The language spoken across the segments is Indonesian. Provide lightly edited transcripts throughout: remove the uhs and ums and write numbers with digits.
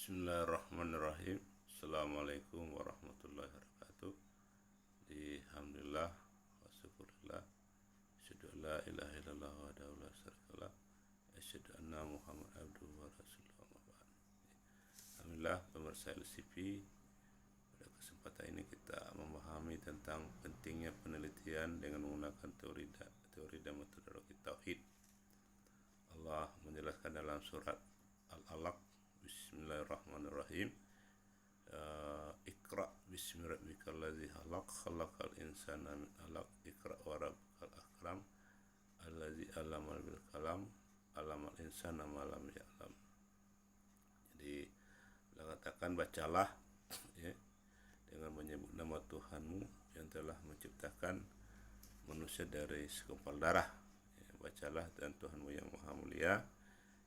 Bismillahirrahmanirrahim. Assalamualaikum warahmatullahi wabarakatuh. Alhamdulillah wa syukurillah. Asyhadu an la ilaha illallah wahdahu la syarikalah. Asyhadu anna Muhammad abduhu wa rasuluhu amma ba'd. Alhamdulillah pemirsa LCP, pada kesempatan ini kita memahami tentang pentingnya penelitian dengan menggunakan teori dan metodologi tauhid. Allah menjelaskan dalam surat Al-Alaq, Bismillahirrahmanirrahim. Iqra bismi rabbikal ladzi khalaq, khalaqal insana min 'alaq, iqra wa rabbukal akram, alladzi 'allama bil qalam, 'allamal insana ma lam ya'lam. Jadi Allah katakan, bacalah ya, dengan menyebut nama Tuhanmu yang telah menciptakan manusia dari segumpal darah. Ya, bacalah dan Tuhanmu yang maha mulia,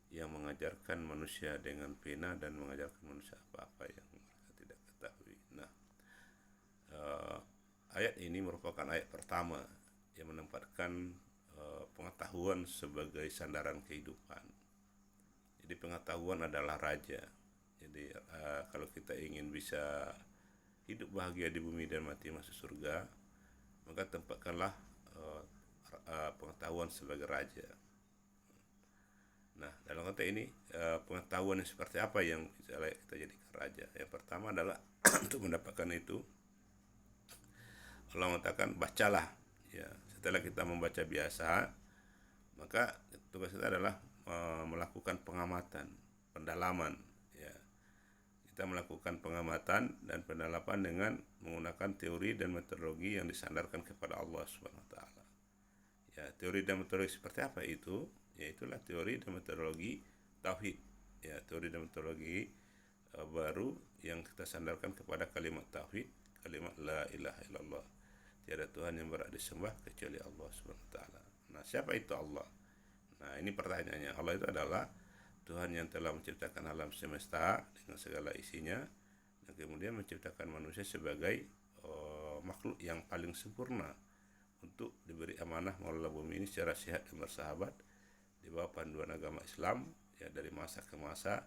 yang mengajarkan manusia dengan pena dan mengajarkan manusia apa-apa yang mereka tidak ketahui. Nah, ayat ini merupakan ayat pertama yang menempatkan pengetahuan sebagai sandaran kehidupan. Jadi pengetahuan adalah raja. Jadi kalau kita ingin bisa hidup bahagia di bumi dan mati masuk surga, maka tempatkanlah pengetahuan sebagai raja. Nah, dalam konteks ini pengetahuan yang seperti apa yang bisa kita jadikan raja? Yang pertama adalah untuk mendapatkan itu, Allah mengatakan bacalah. Ya, setelah kita membaca biasa, maka tugas kita adalah melakukan pengamatan, pendalaman. Ya, kita melakukan pengamatan dan pendalaman dengan menggunakan teori dan metodologi yang disandarkan kepada Allah Subhanahu wa taala. Ya, teori dan metodologi seperti apa itu? Yaitulah teori dan metodologi tauhid. Ya, teori dan metodologi baru yang kita sandarkan kepada kalimat tauhid, kalimat la ilaha illallah. Tiada Tuhan yang berhak disembah kecuali Allah Subhanahu wa taala. Nah, siapa itu Allah? Nah, ini pertanyaannya. Allah itu adalah Tuhan yang telah menciptakan alam semesta dengan segala isinya, dan kemudian menciptakan manusia sebagai makhluk yang paling sempurna untuk diberi amanah mengelola bumi ini secara sehat dan bersahabat di bawah panduan agama Islam, ya, dari masa ke masa,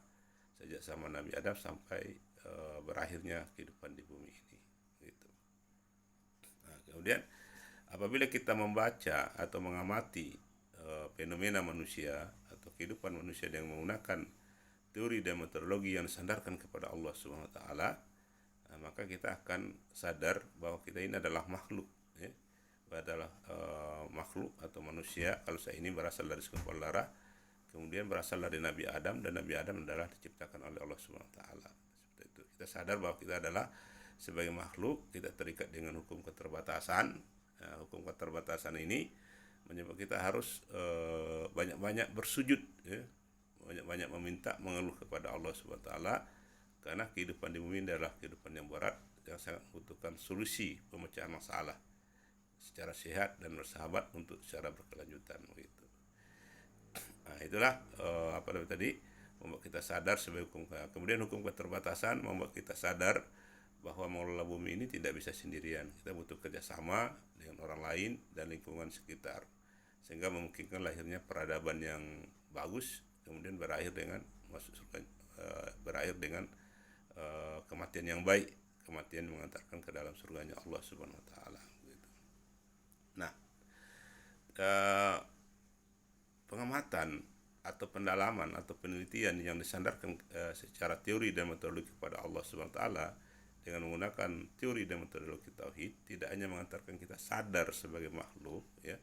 sejak zaman Nabi Adam sampai berakhirnya kehidupan di bumi ini gitu. Nah, kemudian apabila kita membaca atau mengamati fenomena manusia atau kehidupan manusia dengan menggunakan teori dan metodologi yang disandarkan kepada Allah Subhanahu wa taala, maka kita akan sadar bahwa kita ini adalah makhluk, ya, adalah makhluk atau manusia. Kalau saya ini berasal dari segumpal darah, kemudian berasal dari Nabi Adam, dan Nabi Adam adalah diciptakan oleh Allah Subhanahu wa taala. Seperti itu. Kita sadar bahwa kita adalah sebagai makhluk, kita terikat dengan hukum keterbatasan. Nah, hukum keterbatasan ini menyebabkan kita harus banyak-banyak bersujud, ya, banyak-banyak meminta, mengeluh kepada Allah Subhanahu wa taala, karena kehidupan di bumi adalah kehidupan yang berat, yang sangat membutuhkan solusi pemecahan masalah secara sehat dan bersahabat untuk secara berkelanjutan begitu. Nah, itulah apa namanya tadi, membuat kita sadar sebagai hukum. Kemudian hukum keterbatasan membuat kita sadar bahwa mengelola bumi ini tidak bisa sendirian. Kita butuh kerjasama dengan orang lain dan lingkungan sekitar, sehingga memungkinkan lahirnya peradaban yang bagus, kemudian berakhir dengan kematian yang baik, kematian mengantarkan ke dalam surganya Allah Subhanahu wa taala. Nah, pengamatan atau pendalaman atau penelitian yang disandarkan secara teori dan metodologi kepada Allah Subhanahu wa taala dengan menggunakan teori dan metodologi tauhid tidak hanya mengantarkan kita sadar sebagai makhluk, ya,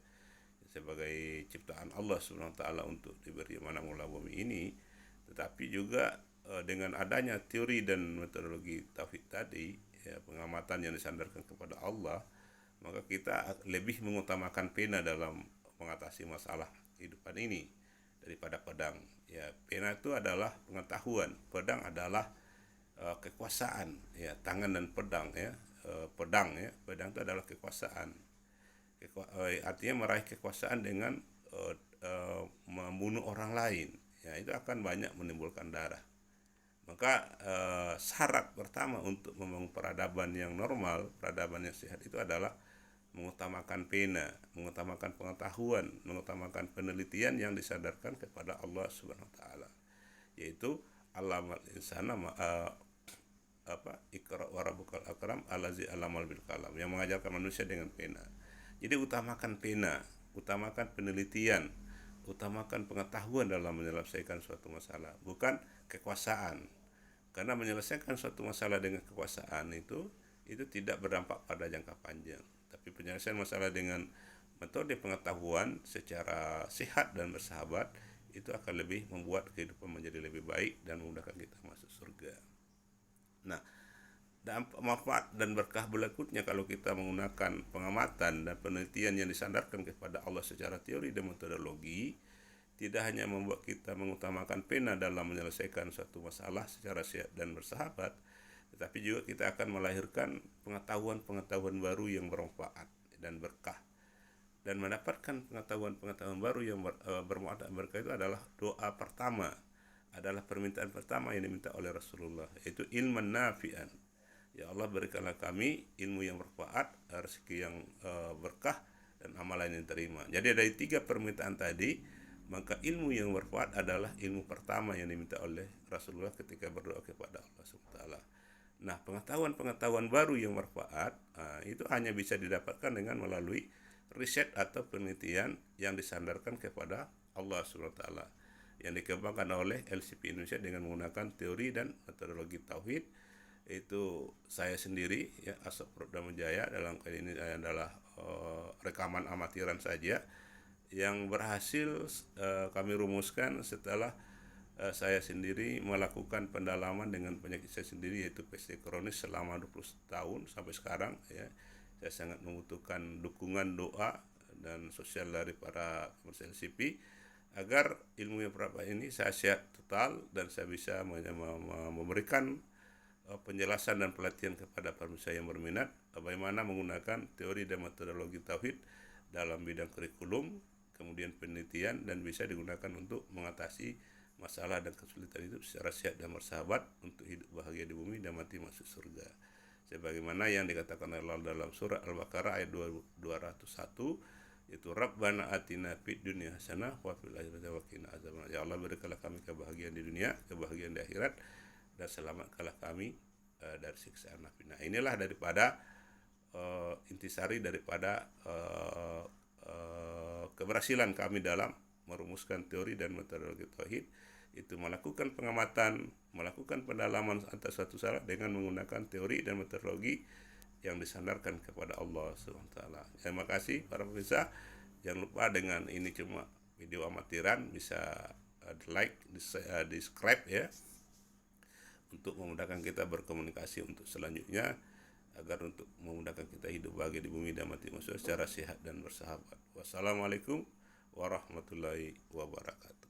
sebagai ciptaan Allah Subhanahu wa taala untuk diberi amanah mengelola bumi ini, tetapi juga dengan adanya teori dan metodologi tauhid tadi, ya, pengamatan yang disandarkan kepada Allah, maka kita lebih mengutamakan pena dalam mengatasi masalah kehidupan ini daripada pedang. Ya, pena itu adalah pengetahuan, pedang adalah kekuasaan. Ya, tangan dan pedang, ya, pedang itu adalah kekuasaan. Artinya meraih kekuasaan dengan membunuh orang lain. Ya, itu akan banyak menimbulkan darah. Maka syarat pertama untuk membangun peradaban yang normal, peradaban yang sehat, itu adalah mengutamakan pena, mengutamakan pengetahuan, mengutamakan penelitian yang disadarkan kepada Allah Subhanahu wa taala, yaitu 'allamal insana Iqra wa rabbukal akram allazi 'allamal bil qalam, yang mengajarkan manusia dengan pena. Jadi utamakan pena, utamakan penelitian, utamakan pengetahuan dalam menyelesaikan suatu masalah, bukan kekuasaan. Karena menyelesaikan suatu masalah dengan kekuasaan itu tidak berdampak pada jangka panjang. Tapi penyelesaian masalah dengan metode pengetahuan secara sehat dan bersahabat itu akan lebih membuat kehidupan menjadi lebih baik dan memudahkan kita masuk surga. Nah, manfaat dan berkah berikutnya kalau kita menggunakan pengamatan dan penelitian yang disandarkan kepada Allah secara teori dan metodologi, tidak hanya membuat kita mengutamakan pena dalam menyelesaikan suatu masalah secara sehat dan bersahabat, tetapi juga kita akan melahirkan pengetahuan-pengetahuan baru yang bermanfaat dan berkah. Dan mendapatkan pengetahuan-pengetahuan baru yang bermanfaat dan berkah itu adalah doa pertama, adalah permintaan pertama yang diminta oleh Rasulullah, yaitu ilman nafi'an. Ya Allah, berikanlah kami ilmu yang bermanfaat, rezeki yang berkah, dan amalan yang terima. Jadi dari 3 permintaan tadi, maka ilmu yang bermanfaat adalah ilmu pertama yang diminta oleh Rasulullah ketika berdoa kepada Allah SWT. Nah, pengetahuan-pengetahuan baru yang bermanfaat itu hanya bisa didapatkan dengan melalui riset atau penelitian yang disandarkan kepada Allah SWT, yang dikembangkan oleh LCP Indonesia dengan menggunakan teori dan metodologi tauhid. Itu saya sendiri, ya, Asep Prodamujaya, dalam kali ini adalah rekaman amatiran saja yang berhasil kami rumuskan setelah saya sendiri melakukan pendalaman dengan penyakit saya sendiri, yaitu PST kronis selama 20 tahun sampai sekarang, ya. Saya sangat membutuhkan dukungan doa dan sosial dari para pemirsa LCP agar ilmu yang berapa ini saya sehat total dan saya bisa memberikan penjelasan dan pelatihan kepada pemirsa yang berminat bagaimana menggunakan teori dan metodologi tauhid dalam bidang kurikulum, kemudian penelitian, dan bisa digunakan untuk mengatasi masalah dan kesulitan itu secara sehat dan bersahabat untuk hidup bahagia di bumi dan mati masuk surga. Sebagaimana yang dikatakan Allah dalam surah Al-Baqarah ayat 201, yaitu Rabbana atina fid dunya hasanah wa fil akhirati wa qina azabannar. Ya Allah, berikanlah kami kebahagiaan di dunia, kebahagiaan di akhirat, dan selamatkanlah kami dari siksaan api. Nah, inilah daripada intisari daripada keberhasilan kami dalam merumuskan teori dan metodologi tauhid, itu melakukan pengamatan, melakukan pendalaman atas suatu masalah dengan menggunakan teori dan metodologi yang disandarkan kepada Allah SWT. Terima kasih para pemirsa. Jangan lupa, dengan ini cuma video amatiran, bisa like, di subscribe, ya, untuk memudahkan kita berkomunikasi untuk selanjutnya, agar untuk memudahkan kita hidup bahagia di bumi dan mati masuk secara sehat dan bersahabat. Wassalamualaikum warahmatullahi wabarakatuh.